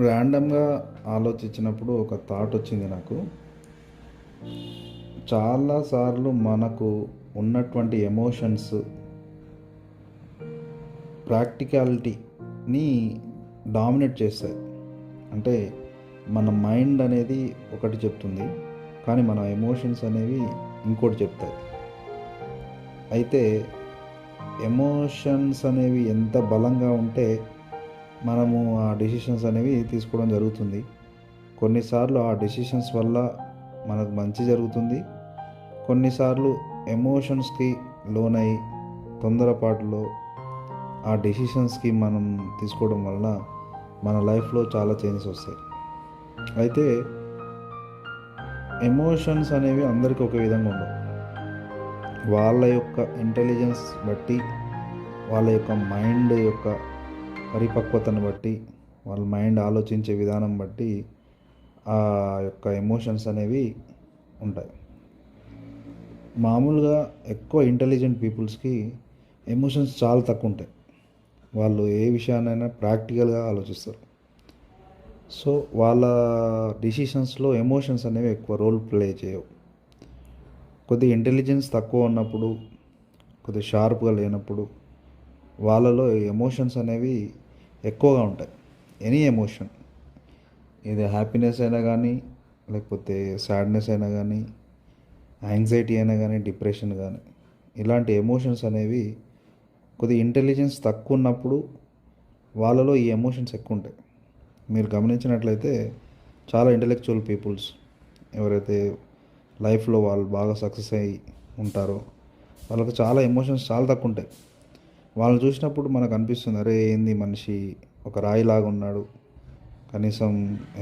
ర్యాండమ్గా ఆలోచించినప్పుడు ఒక థాట్ వచ్చింది నాకు. చాలాసార్లు మనకు ఉన్నటువంటి ఎమోషన్స్ ప్రాక్టికాలిటీని డామినేట్ చేస్తాయి. అంటే మన మైండ్ అనేది ఒకటి చెప్తుంది, కానీ మన ఎమోషన్స్ అనేవి ఇంకోటి చెప్తాయి. అయితే ఎమోషన్స్ అనేవి ఎంత బలంగా ఉంటే మనము ఆ డెసిషన్స్ అనేవి తీసుకోవడం జరుగుతుంది. కొన్నిసార్లు ఆ డెసిషన్స్ వల్ల మనకు మంచి జరుగుతుంది. కొన్నిసార్లు ఎమోషన్స్కి లోనై తొందరపాటులో ఆ డెసిషన్స్కి మనం తీసుకోవడం వలన మన లైఫ్లో చాలా చేంజెస్ వస్తాయి. అయితే ఎమోషన్స్ అనేవి అందరికీ ఒక విధంగా ఉండవు. వాళ్ళ యొక్క ఇంటెలిజెన్స్ బట్టి, వాళ్ళ యొక్క మైండ్ యొక్క పరిపక్వతను బట్టి, వాళ్ళ మైండ్ ఆలోచించే విధానం బట్టి ఆ యొక్క ఎమోషన్స్ అనేవి ఉంటాయి. మామూలుగా ఎక్కువ ఇంటెలిజెంట్ పీపుల్స్కి ఎమోషన్స్ చాలా తక్కువ ఉంటాయి. వాళ్ళు ఏ విషయాన్నైనా ప్రాక్టికల్గా ఆలోచిస్తారు. సో వాళ్ళ డిసిషన్స్లో ఎమోషన్స్ అనేవి ఎక్కువ రోల్ ప్లే చేయవు. కొద్దిగా ఇంటెలిజెన్స్ తక్కువ ఉన్నప్పుడు, కొద్దిగా షార్ప్గా లేనప్పుడు వాళ్ళలో ఎమోషన్స్ అనేవి ఎక్కువగా ఉంటాయి. ఎనీ ఎమోషన్, ఇది హ్యాపీనెస్ అయినా కానీ, లేకపోతే సాడ్నెస్ అయినా కానీ, యాంగ్జైటీ అయినా కానీ, డిప్రెషన్ కానీ, ఇలాంటి ఎమోషన్స్ అనేవి కొద్దిగా ఇంటెలిజెన్స్ తక్కువ ఉన్నప్పుడు వాళ్ళలో ఈ ఎమోషన్స్ ఎక్కువ ఉంటాయి. మీరు గమనించినట్లయితే చాలా ఇంటెలెక్చువల్ పీపుల్స్ ఎవరైతే లైఫ్లో వాళ్ళు బాగా సక్సెస్ అయ్యి ఉంటారో వాళ్ళకి చాలా ఎమోషన్స్ చాలా తక్కువ ఉంటాయి. వాళ్ళని చూసినప్పుడు మనకు అనిపిస్తుంది, అరే ఏంది మనిషి ఒక రాయిలాగా ఉన్నాడు, కనీసం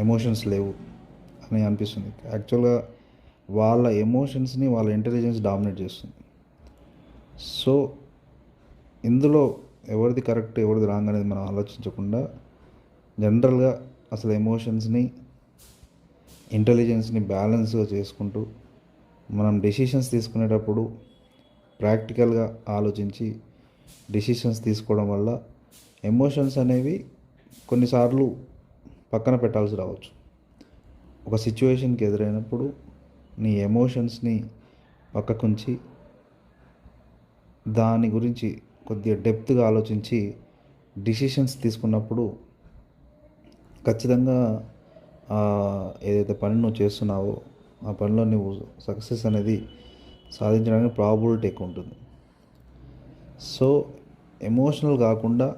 ఎమోషన్స్ లేవు అని అనిపిస్తుంది. యాక్చువల్గా వాళ్ళ ఎమోషన్స్ని వాళ్ళ ఇంటెలిజెన్స్ డామినేట్ చేస్తుంది. సో ఇందులో ఎవరిది కరెక్ట్ ఎవరిది రాంగ్ అనేది మనం ఆలోచించకుండా జనరల్గా అసలు ఎమోషన్స్ని ఇంటెలిజెన్స్ని బ్యాలెన్స్గా చేసుకుంటూ మనం డెసిషన్స్ తీసుకునేటప్పుడు ప్రాక్టికల్గా ఆలోచించి డెసిషన్స్ తీసుకోవడం వల్ల ఎమోషన్స్ అనేవి కొన్నిసార్లు పక్కన పెట్టాల్సి రావచ్చు. ఒక సిచ్యువేషన్కి ఎదురైనప్పుడు నీ ఎమోషన్స్ని పక్కకుంచి దాని గురించి కొద్దిగా డెప్త్గా ఆలోచించి డిసిషన్స్ తీసుకున్నప్పుడు ఖచ్చితంగా ఏదైతే పని నువ్వు చేస్తున్నావో ఆ పనిలో నువ్వు సక్సెస్ అనేది సాధించడానికి ప్రాబబిలిటీ ఎక్కువ ఉంటుంది. సో ఎమోషనల్ కాకుండా